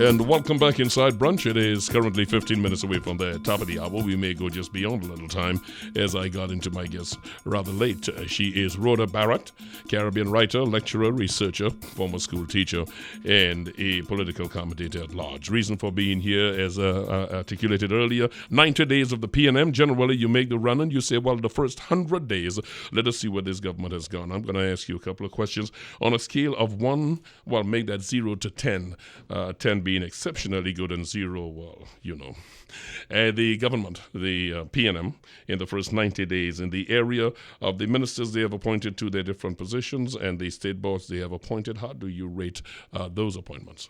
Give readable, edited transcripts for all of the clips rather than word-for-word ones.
And welcome back inside Brunch. It is currently 15 minutes away from the top of the hour. We may go just beyond a little time as I got into my guest rather late. She is Rhoda Bharath, Caribbean writer, lecturer, researcher, former school teacher, and a political commentator at large. Reason for being here, as articulated earlier, 90 days of the PNM. Generally, you make the run and you say, well, the first 100 days, let us see where this government has gone. I'm going to ask you a couple of questions on a scale of 1, well, make that 0 to 10, 10 being exceptionally good and 0, well, you know. The government, the PNM, in the first 90 days in the area of the ministers they have appointed to their different positions and the state boards they have appointed, how do you rate those appointments?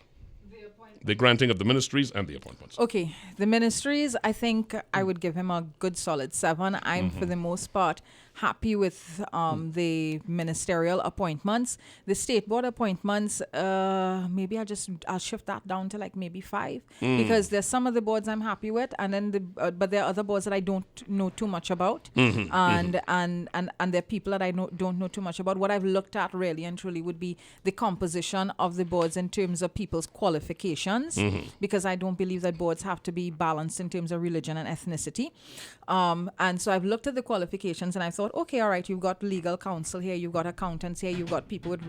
The granting of the ministries and the appointments. Okay, the ministries, I think I would give him a good solid 7. I'm, for the most part, happy with the ministerial appointments. The state board appointments, maybe I'll shift that down to like maybe 5 because there's some of the boards I'm happy with, and then but there are other boards that I don't know too much about, and there are people that I don't know too much about. What I've looked at really and truly would be the composition of the boards in terms of people's qualifications, because I don't believe that boards have to be balanced in terms of religion and ethnicity. And so I've looked at the qualifications and I thought, okay, all right, you've got legal counsel here, you've got accountants here, you've got people with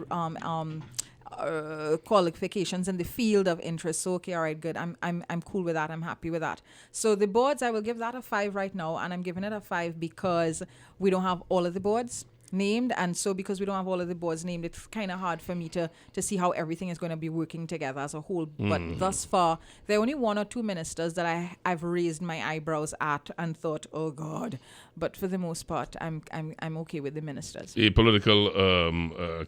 qualifications in the field of interest. So okay, all right, good. I'm cool with that. I'm happy with that. So the boards, I will give that a 5 right now, and I'm giving it a 5 because we don't have all of the boards named, and so because we don't have all of the boards named, it's kind of hard for me to see how everything is going to be working together as a whole. But thus far, there are only 1 or 2 ministers that I've raised my eyebrows at and thought, oh God. But for the most part, I'm okay with the ministers. A political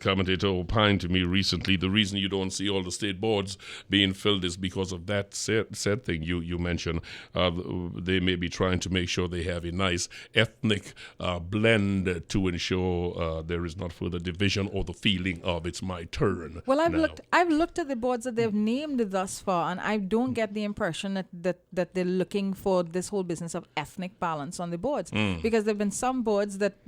commentator opined to me recently, the reason you don't see all the state boards being filled is because of that said thing you mentioned. They may be trying to make sure they have a nice ethnic blend to ensure there is not further division or the feeling of it's my turn. Well, I've looked at the boards that they've named thus far, and I don't get the impression that they're looking for this whole business of ethnic balance on the boards, because there've been some boards that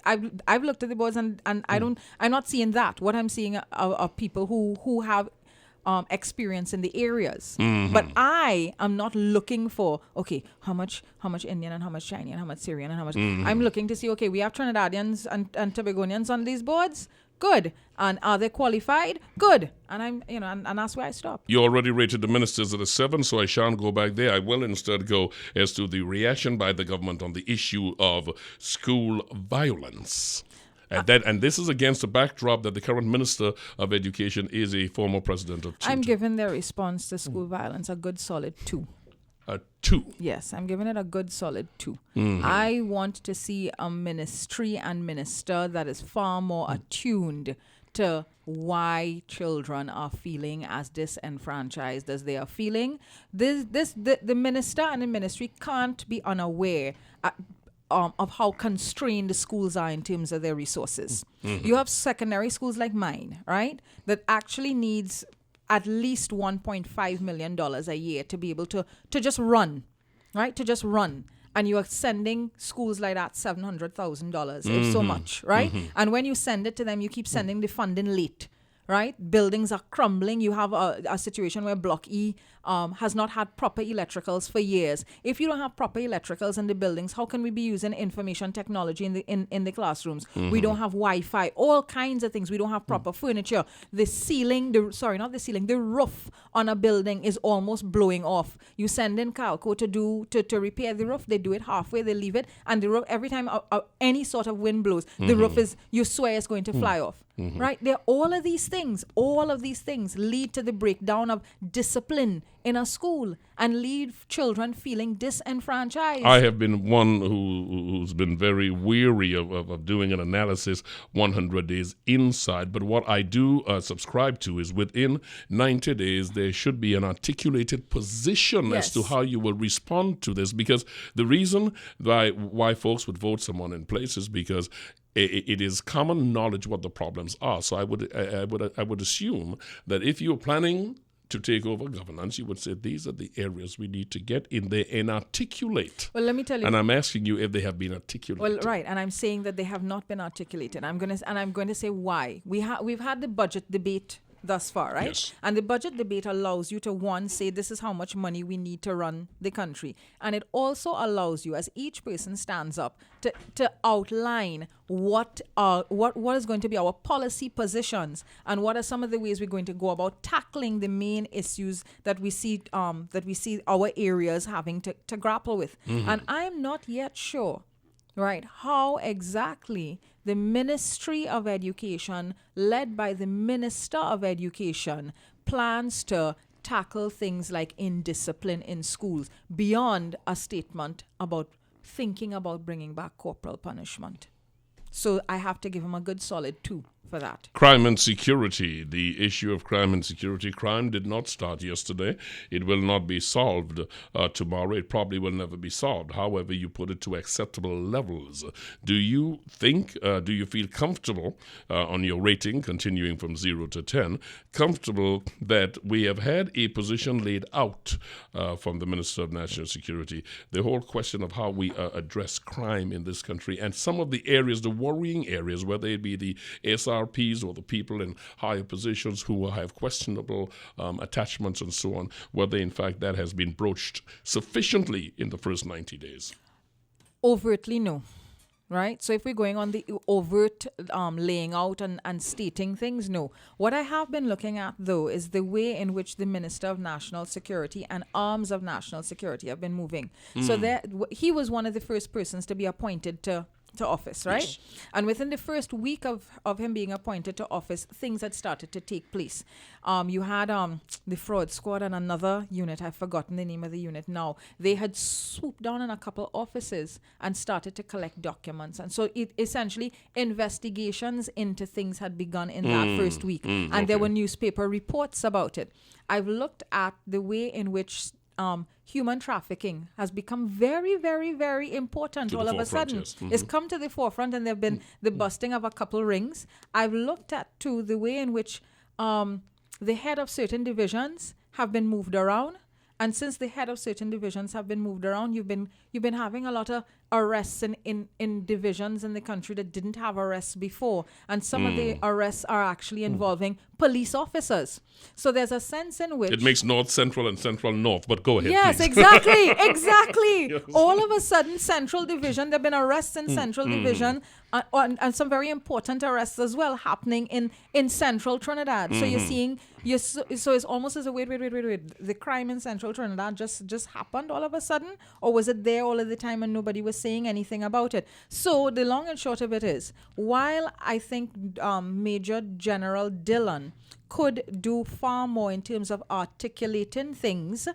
I've looked at the boards and I'm not seeing that. What I'm seeing are people who have experience in the areas, but I am not looking for how much Indian and how much Chinese and how much Syrian and how much. I'm looking to see we have Trinidadians and Tobagonians on these boards. Good. And are they qualified? Good. And and that's where I stop. You already rated the ministers at a 7, so I shan't go back there. I will instead go as to the reaction by the government on the issue of school violence. And this is against the backdrop that the current Minister of Education is a former president of TUT. I'm giving their response to school violence a good solid 2. A 2? Yes, I'm giving it a good solid 2. I want to see a ministry and minister that is far more attuned to why children are feeling as disenfranchised as they are feeling. The minister and the ministry can't be unaware of how constrained the schools are in terms of their resources. You have secondary schools like mine, right, that actually needs at least $1.5 million a year to be able to just run, right? To just run. And you are sending schools like that $700,000, if so much, right? And when you send it to them, you keep sending the funding late, right? Buildings are crumbling. You have a situation where Block E has not had proper electricals for years. If you don't have proper electricals in the buildings, how can we be using information technology in the classrooms? We don't have Wi-Fi, all kinds of things. We don't have proper furniture. The roof on a building is almost blowing off. You send in Calco to repair the roof. They do it halfway. They leave it, and the roof, every time any sort of wind blows, the roof you swear it's going to fly off. Right? All of these things lead to the breakdown of discipline in a school and leave children feeling disenfranchised. I have been one who's been very weary of doing an analysis 100 days inside, but what I do subscribe to is within 90 days there should be an articulated position as to how you will respond to this, because the reason why folks would vote someone in place is because it is common knowledge what the problems are. So I would assume that if you're planning to take over governance, you would say these are the areas we need to get in there and articulate. Well, let me tell you. And I'm asking you if they have been articulated. Well, right, and I'm saying that they have not been articulated. I'm going to say why. We've had the budget debate thus far, right? Yes. And the budget debate allows you to, one, say this is how much money we need to run the country. And it also allows you, as each person stands up, to outline what is going to be our policy positions and what are some of the ways we're going to go about tackling the main issues that we see our areas having to grapple with. And I'm not yet sure, right, how exactly the Ministry of Education, led by the Minister of Education, plans to tackle things like indiscipline in schools beyond a statement about thinking about bringing back corporal punishment. So I have to give him a good solid 2 for that. Crime and security, the issue of crime and security. Crime did not start yesterday. It will not be solved tomorrow. It probably will never be solved. However, you put it to acceptable levels. Do you feel comfortable on your rating, continuing from 0 to 10, comfortable that we have had a position laid out from the Minister of National Security, the whole question of how we address crime in this country and some of the areas, the worrying areas, whether it be the SRPs or the people in higher positions who have questionable attachments and so on, whether in fact that has been broached sufficiently in the first 90 days? Overtly, no. Right? So if we're going on the overt laying out and stating things, no. What I have been looking at, though, is the way in which the Minister of National Security and arms of national security have been moving. So he was one of the first persons to be appointed to office, right? Yes. And within the first week of him being appointed to office, things had started to take place. You had the fraud squad and another unit, I've forgotten the name of the unit now. They had swooped down in a couple offices and started to collect documents. And so essentially investigations into things had begun in that first week. And there were newspaper reports about it. I've looked at the way in which human trafficking has become very, very, very important all of a sudden. Yes. It's come to the forefront, and there have been the busting of a couple rings. I've looked at, too, the way in which the head of certain divisions have been moved around. And since the head of certain divisions have been moved around, you've been having a lot of arrests in divisions in the country that didn't have arrests before. And some of the arrests are actually involving police officers. So there's a sense in which... It makes North Central and Central North, but go ahead, Yes, please. exactly. Yes. All of a sudden, Central Division, there have been arrests in Central Division and some very important arrests as well happening in Central Trinidad. So you're seeing... So it's almost as a wait. The crime in Central Trinidad just happened all of a sudden? Or was it there all of the time and nobody was saying anything about it? So the long and short of it is, while I think Major General Dillon could do far more in terms of articulating things,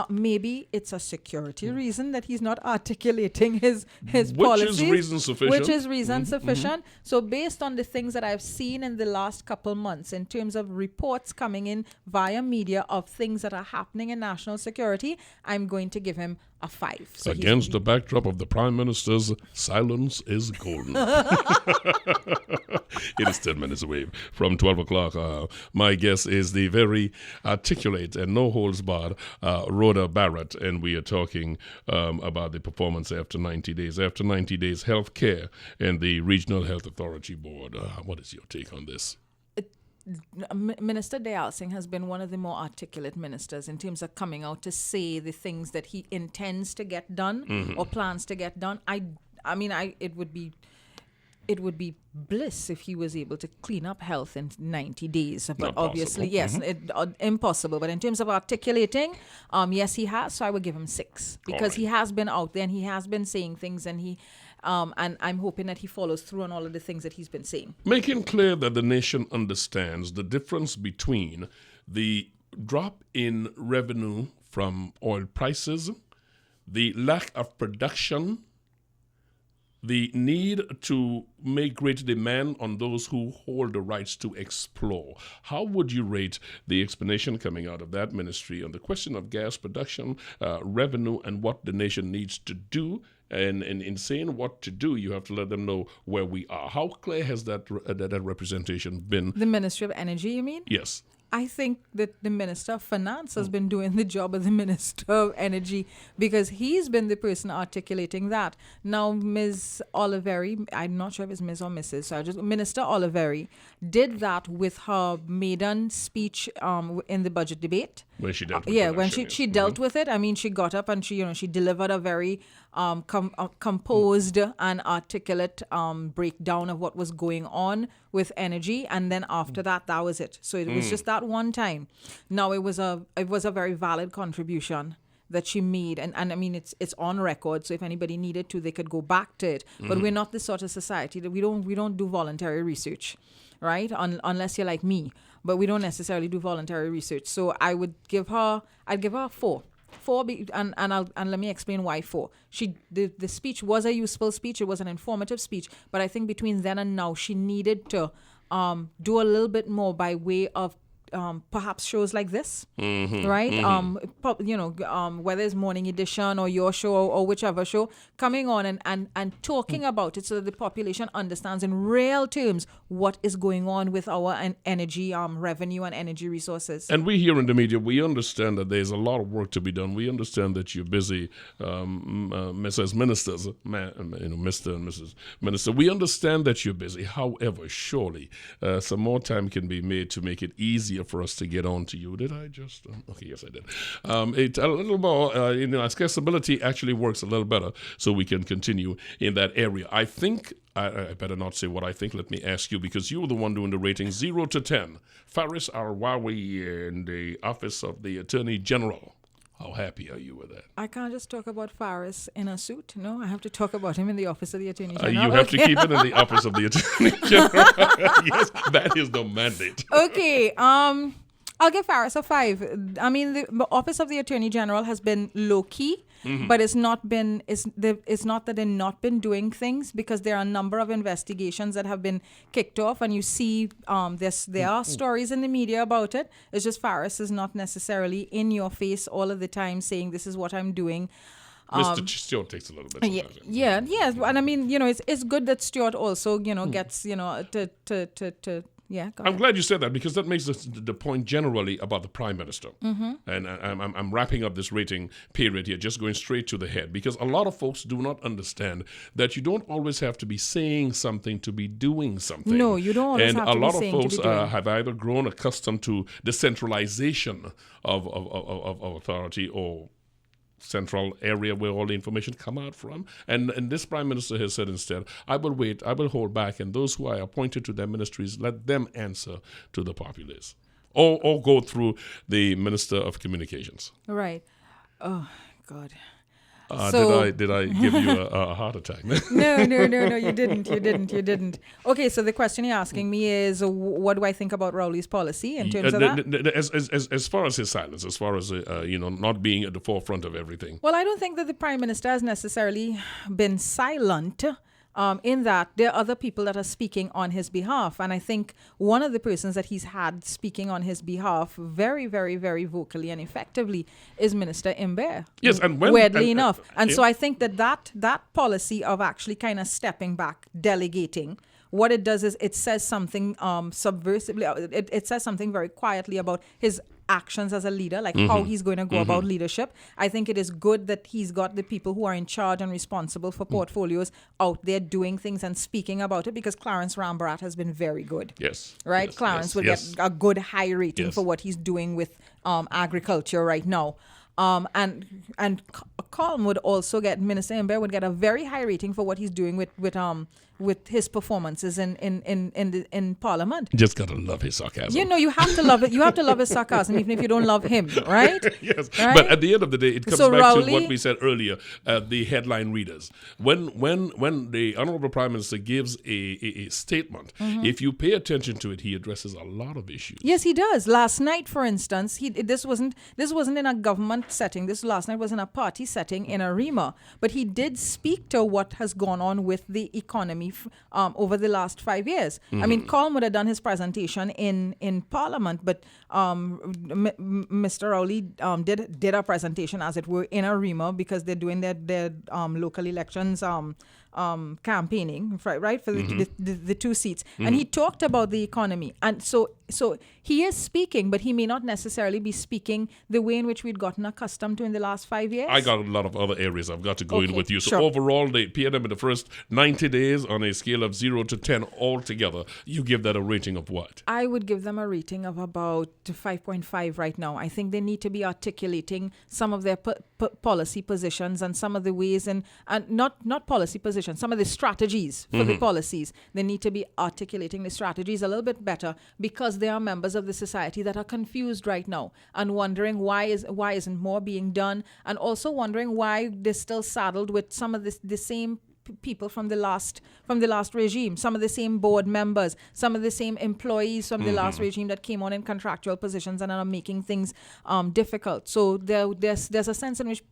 maybe it's a security reason that he's not articulating his policies. Which is reason sufficient. Which is reason sufficient. So based on the things that I've seen in the last couple months in terms of reports coming in via media of things that are happening in national security, I'm going to give him a 5. So Against the backdrop of the Prime Minister's silence is golden. It is 10 minutes away from 12 o'clock. My guest is the very articulate and no-holds-barred Rhoda Bharath, and we are talking about the performance after 90 days. After 90 days, health care and the Regional Health Authority Board. What is your take on this? Minister Dayal Singh has been one of the more articulate ministers in terms of coming out to say the things that he intends to get done or plans to get done. It would be bliss if he was able to clean up health in 90 days. But Not obviously, possible. yes, impossible. But in terms of articulating, yes, he has. So I would give him 6 because he has been out there and he has been saying things, and and I'm hoping that he follows through on all of the things that he's been saying. Making clear that the nation understands the difference between the drop in revenue from oil prices, the lack of production, the need to make greater demand on those who hold the rights to explore. How would you rate the explanation coming out of that ministry on the question of gas production, revenue, and what the nation needs to do? And in saying what to do, you have to let them know where we are. How clear has that representation been? The Ministry of Energy, you mean? Yes. I think that the Minister of Finance has been doing the job of the Minister of Energy because he's been the person articulating that. Now, Ms. Oliveri, I'm not sure if it's Ms. or Mrs., so Minister Oliveri did that with her maiden speech in the budget debate. When she dealt with when she dealt with it, I mean, she got up and she delivered a very composed and articulate breakdown of what was going on with energy, and then after that was it. So it was just that one time. Now it was a very valid contribution that she made, and I mean it's on record, so if anybody needed to, they could go back to it. But we're not the sort of society that we don't do voluntary research, right? Unless you're like me, but we don't necessarily do voluntary research. So I'd give her a 4. And let me explain why 4. The speech was a useful speech. It was an informative speech, but I think between then and now she needed to do a little bit more by way of perhaps shows like this, right? Whether it's Morning Edition or your show or whichever show, coming on and talking about it so that the population understands in real terms what is going on with our energy revenue and energy resources. And we here in the media, we understand that there's a lot of work to be done. We understand that you're busy, Mrs. Ministers, Mr. and Mrs. Minister. We understand that you're busy. However, surely some more time can be made to make it easier for us to get on to you. Did I just? Okay, yes, I did. It a little more, accessibility actually works a little better, so we can continue in that area. I think, I better not say what I think. Let me ask you, because you were the one doing the rating 0 to 10. Faris Arwawi in the Office of the Attorney General. How happy are you with that? I can't just talk about Faris in a suit. No, I have to talk about him in the Office of the Attorney General. You have to keep it in the Office of the Attorney General. Yes, that is the mandate. Okay. I'll give Faris a 5. I mean, the Office of the Attorney General has been low key. But it's not that they've not been doing things, because there are a number of investigations that have been kicked off, and you see there are stories in the media about it. It's just Faris is not necessarily in your face all of the time saying this is what I'm doing. Mr. Stewart takes a little bit. Yeah, and I mean, it's good that Stewart also, gets, to yeah, I'm glad you said that, because that makes the point generally about the Prime Minister. And I'm wrapping up this rating period here, just going straight to the head, because a lot of folks do not understand that you don't always have to be saying something to be doing something. No, you don't always have to be saying to be doing. And a lot of folks have either grown accustomed to the centralization of authority, or central area where all the information come out from. And this Prime Minister has said instead, I will hold back, and those who are appointed to their ministries, let them answer to the populace. Or go through the Minister of Communications. Right. Oh, God. Did I give you a heart attack? No, you didn't. Okay, so the question you're asking me is, what do I think about Rowley's policy in terms of that? As far as his silence, as far as not being at the forefront of everything. Well, I don't think that the Prime Minister has necessarily been silent. In that there are other people that are speaking on his behalf. And I think one of the persons that he's had speaking on his behalf very, very, very vocally and effectively is Minister Imber. Yes, and weirdly enough. And so I think that policy of actually kind of stepping back, delegating, what it does is it says something subversively, it says something very quietly about his actions as a leader, like how he's going to go about leadership. I think it is good that he's got the people who are in charge and responsible for portfolios out there doing things and speaking about it, because Clarence Rambarat has been very good. Yes. Right? Yes, Clarence will get a good high rating for what he's doing with agriculture right now. And Colm would also get, Minister Imber would get a very high rating for what he's doing with his performances in Parliament. Just gotta love his sarcasm. You have to love it. You have to love his sarcasm, even if you don't love him, right? Yes. Right? But at the end of the day, it comes back to what we said earlier, the headline readers. When the Honorable Prime Minister gives a statement, if you pay attention to it, he addresses a lot of issues. Yes, he does. Last night, for instance, this wasn't in a government setting. This last night was in a party setting in a REMA. But he did speak to what has gone on with the economy over the last 5 years. I mean, Colm would have done his presentation in Parliament, but Mr. Rowley did a presentation, as it were, in a REMA, because they're doing their local elections campaigning, right, for the two seats, and he talked about the economy, and so he is speaking, but he may not necessarily be speaking the way in which we'd gotten accustomed to in the last 5 years. I got a lot of other areas I've got to go in with you. So sure. overall, the PNM in the first 90 days on a scale of 0 to 10 altogether, you give that a rating of what? I would give them a rating of about 5.5 right now. I think they need to be articulating some of their policy positions and some of the ways, and not policy positions, some of the strategies for the policies. They need to be articulating the strategies a little bit better, because there are members of the society that are confused right now and wondering why isn't more being done, and also wondering why they're still saddled with some of the same people from the last regime, some of the same board members, some of the same employees from the last regime that came on in contractual positions and are making things difficult. So there's a sense in which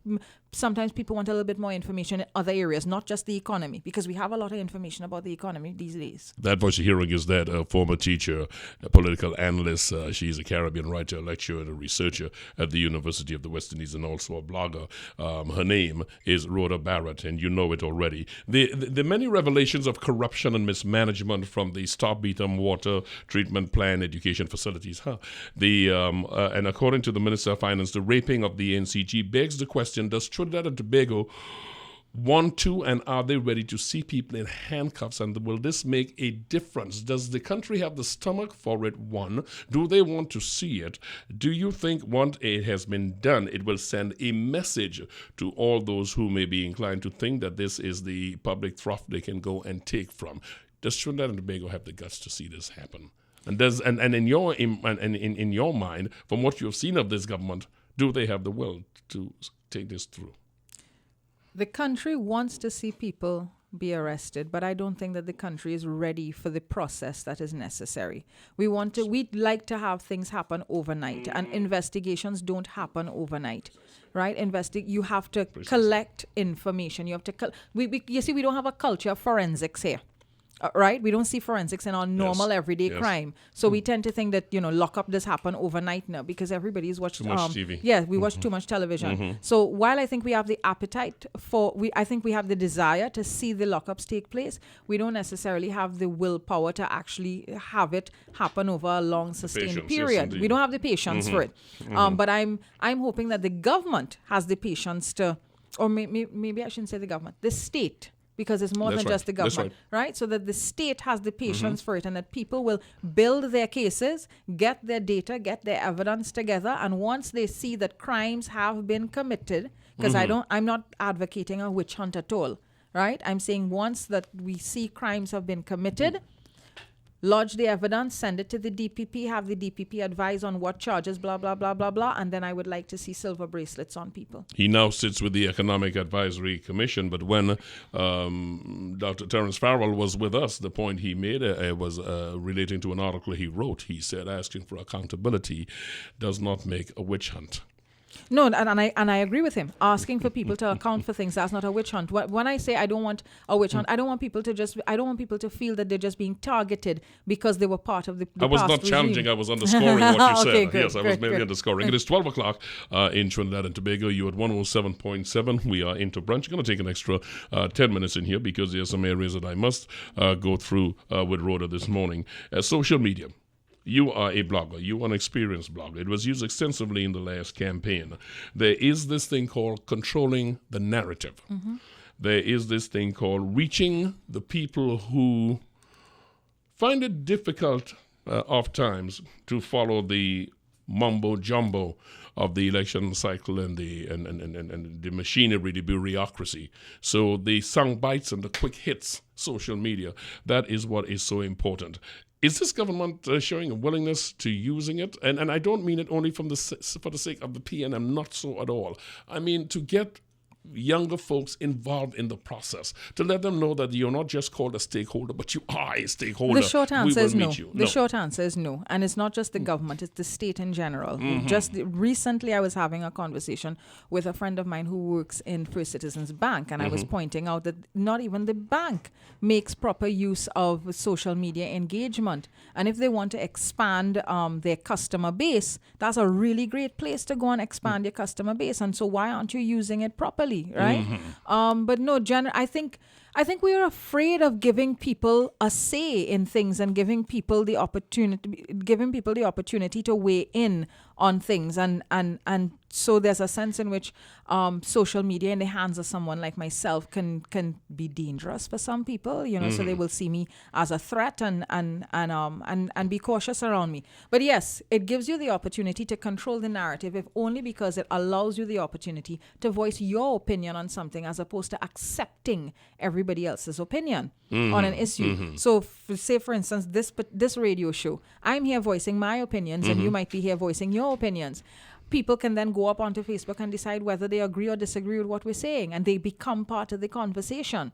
sometimes people want a little bit more information in other areas, not just the economy, because we have a lot of information about the economy these days. That voice you're hearing is that former teacher, a political analyst. She's a Caribbean writer, lecturer, and a researcher at the University of the West Indies, and also a blogger. Her name is Rhoda Bharath, and you know it already. The many revelations of corruption and mismanagement from the Stop Beatum water treatment plant education facilities. And according to the Minister of Finance, the raping of the NCG begs the question, does Trinidad and Tobago want to, and are they ready to see people in handcuffs, and will this make a difference? Does the country have the stomach for it? One, do they want to see it? Do you think once it has been done, it will send a message to all those who may be inclined to think that this is the public trough they can go and take from? Does Trinidad and Tobago have the guts to see this happen? And in your mind, from what you have seen of this government, do they have the will to take this through? The country wants to see people be arrested, but I don't think that the country is ready for the process that is necessary. We'd like to have things happen overnight, and investigations don't happen overnight, right? You have to collect information. You have to, you see, we don't have a culture of forensics here. Right? We don't see forensics in our normal everyday crime. So we tend to think that, lockup does happen overnight now because everybody's watched too much TV. Yeah, we watch too much television. So while I think we have the appetite I think we have the desire to see the lockups take place, we don't necessarily have the willpower to actually have it happen over a long sustained period. We don't have the patience for it. But I'm hoping that the government has the patience to, or maybe I shouldn't say the government, the state, because it's more than just the government, right? So that the state has the patience for it, and that people will build their cases, get their data, get their evidence together, and once they see that crimes have been committed, because I'm not advocating a witch hunt at all, right? I'm saying once that we see crimes have been committed, lodge the evidence, send it to the DPP, have the DPP advise on what charges, blah, blah, blah, blah, blah, and then I would like to see silver bracelets on people. He now sits with the Economic Advisory Commission, but when Dr. Terence Farrell was with us, the point he made was relating to an article he wrote. He said asking for accountability does not make a witch hunt. No, and I agree with him. Asking for people to account for things, that's not a witch hunt. When I say I don't want a witch hunt, I don't want people to feel that they're just being targeted because they were part of the I was past not regime. challenging, I was underscoring what you said. Okay, good, yes, I was merely underscoring. It is 12 o'clock in Trinidad and Tobago. You're at 107.7. We are into brunch. I'm going to take an extra 10 minutes in here because there are some areas that I must go through with Rhoda this morning. Social media. You are a blogger. You are an experienced blogger. It was used extensively in the last campaign. There is this thing called controlling the narrative. There is this thing called reaching the people who find it difficult oft times to follow the mumbo jumbo of the election cycle and the machinery, the bureaucracy. So the sound bites and the quick hits, social media, that is what is so important. Is this government showing a willingness to using it? And I don't mean it only for the sake of the PNM, not so at all. I mean to get younger folks involved in the process, to let them know that you're not just called a stakeholder, but you are a stakeholder. The short answer is no. The short answer is no. And it's not just the government, it's the state in general. Just recently I was having a conversation with a friend of mine who works in First Citizens Bank, and I was pointing out that not even the bank makes proper use of social media engagement. And if they want to expand their customer base, that's a really great place to go and expand your customer base. And so why aren't you using it properly? Right? But no, I think I think we are afraid of giving people a say in things and giving people the opportunity to weigh in on things, and so there's a sense in which social media in the hands of someone like myself can be dangerous for some people, so they will see me as a threat and be cautious around me. But yes, it gives you the opportunity to control the narrative, if only because it allows you the opportunity to voice your opinion on something as opposed to accepting everybody else's opinion on an issue. So say for instance this radio show, I'm here voicing my opinions and you might be here voicing your opinions. People can then go up onto Facebook and decide whether they agree or disagree with what we're saying, and they become part of the conversation,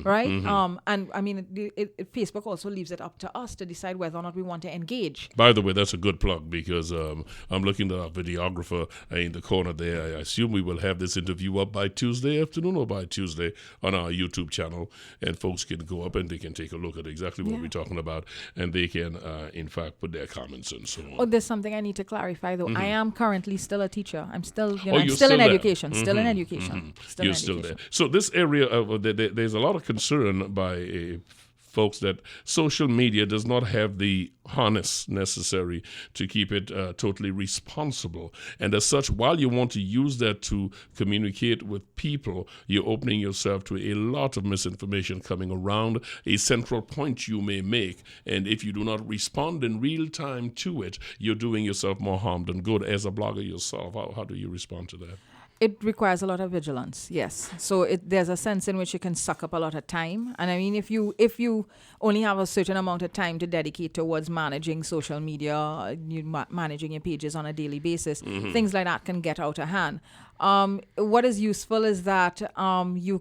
right? And I mean, Facebook also leaves it up to us to decide whether or not we want to engage. By the way, that's a good plug, because I'm looking at our videographer in the corner there. I assume we will have this interview up by Tuesday afternoon or by Tuesday on our YouTube channel, and folks can go up and they can take a look at exactly what we're talking about, and they can, in fact, put their comments and so on. Oh, there's something I need to clarify, though. I am currently still a teacher. I'm still, I'm still in there. education. Still in education. You're still there. So this area, there's a lot of concern by folks that social media does not have the harness necessary to keep it totally responsible. And as such, while you want to use that to communicate with people, you're opening yourself to a lot of misinformation coming around a central point you may make. And if you do not respond in real time to it, you're doing yourself more harm than good. As a blogger yourself, how do you respond to that? It requires a lot of vigilance, yes. So there's a sense in which it can suck up a lot of time. And I mean, if you only have a certain amount of time to dedicate towards managing social media, managing your pages on a daily basis, things like that can get out of hand. What is useful is that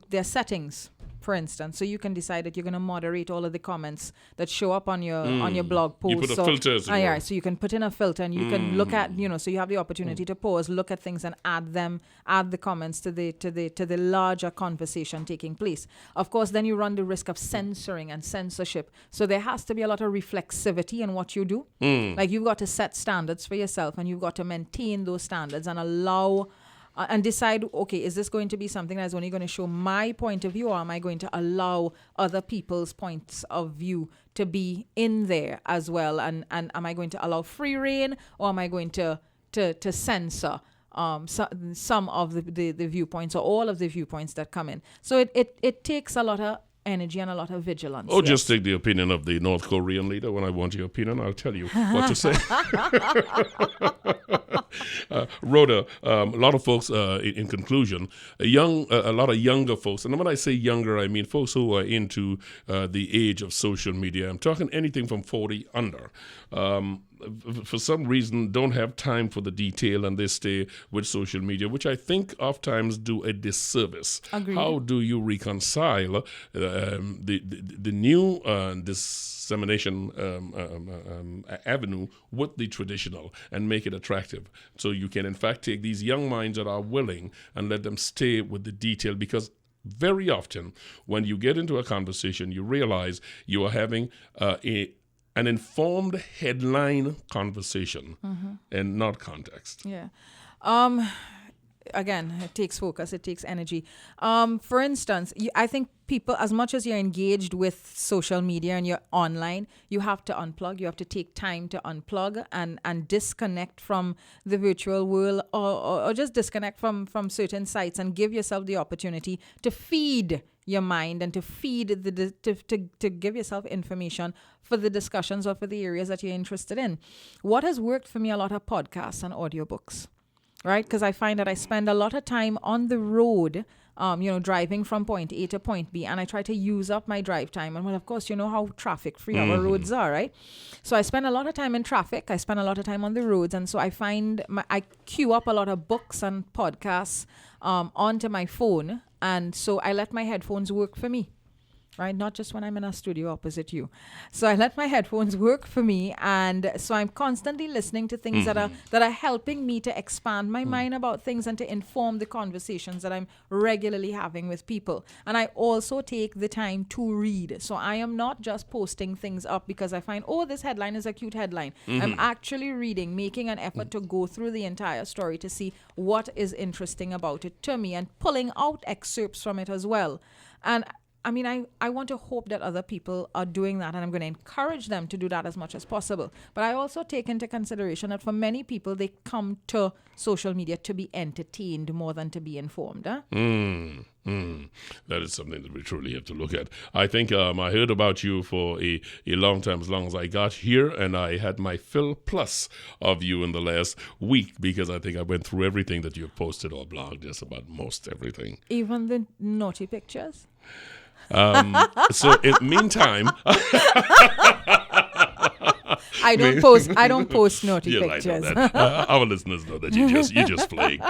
there's settings, for instance, so you can decide that you're going to moderate all of the comments that show up on your blog post. You put a filter as well. Yeah, so you can put in a filter and you can look at, so you have the opportunity to pause, look at things and add the comments to the larger conversation taking place. Of course, then you run the risk of censoring and censorship. So there has to be a lot of reflexivity in what you do. Like you've got to set standards for yourself and you've got to maintain those standards and allow and decide, okay, is this going to be something that's only going to show my point of view, or am I going to allow other people's points of view to be in there as well? And am I going to allow free reign, or am I going to censor some of the viewpoints or all of the viewpoints that come in? So it takes a lot of energy and a lot of vigilance. Or just take the opinion of the North Korean leader. When I want your opinion, I'll tell you what to say. Rhoda, a lot of folks, in conclusion, a lot of younger folks, and when I say younger, I mean folks who are into the age of social media. I'm talking anything from 40 under. For some reason, don't have time for the detail, and they stay with social media, which I think oftentimes do a disservice. Agreed. How do you reconcile the new dissemination avenue with the traditional and make it attractive, so you can in fact take these young minds that are willing and let them stay with the detail? Because very often when you get into a conversation, you realize you are having an informed headline conversation and not context. Yeah. Again, it takes focus, it takes energy. For instance, I think people, as much as you're engaged with social media and you're online, you have to unplug. You have to take time to unplug and disconnect from the virtual world, or just disconnect from certain sites and give yourself the opportunity to feed your mind and to feed to give yourself information for the discussions or for the areas that you're interested in. What has worked for me a lot of podcasts and audiobooks, right? Because I find that I spend a lot of time on the road, driving from point A to point B, and I try to use up my drive time. And well, of course, you know how traffic-free our roads are, right? So I spend a lot of time in traffic. I spend a lot of time on the roads, and so I find I queue up a lot of books and podcasts onto my phone, and so I let my headphones work for me. Right? Not just when I'm in a studio opposite you. So I let my headphones work for me, and so I'm constantly listening to things that are helping me to expand my mind about things and to inform the conversations that I'm regularly having with people. And I also take the time to read. So I am not just posting things up because I find, this headline is a cute headline. I'm actually reading, making an effort to go through the entire story to see what is interesting about it to me and pulling out excerpts from it as well. And I want to hope that other people are doing that, and I'm going to encourage them to do that as much as possible. But I also take into consideration that for many people, they come to social media to be entertained more than to be informed. Huh? That is something that we truly have to look at. I think I heard about you for a long time, as long as I got here, and I had my fill plus of you in the last week because I think I went through everything that you've posted or blogged, just about most everything. Even the naughty pictures? So in the meantime, I don't post naughty pictures. I know that. Our listeners know that you're just playing.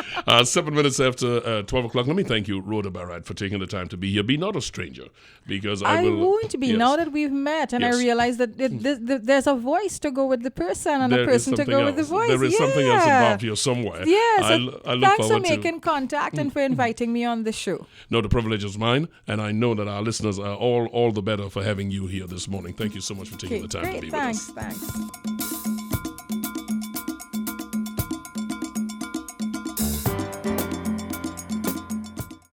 7 minutes after 12 o'clock. Let me thank you, Rhoda Bharath, for taking the time to be here. Be not a stranger, because I won't be. Yes. Now that we've met, and Yes. I realize that there's a voice to go with the person, and a person to go with the voice. There is something else involved here somewhere. Yes. I look Thanks for forward making contact and for inviting me on the show. No, the privilege is mine, and I know that our listeners are all the better for having you here this morning. Thank you so much for taking the time to be with us. Thanks.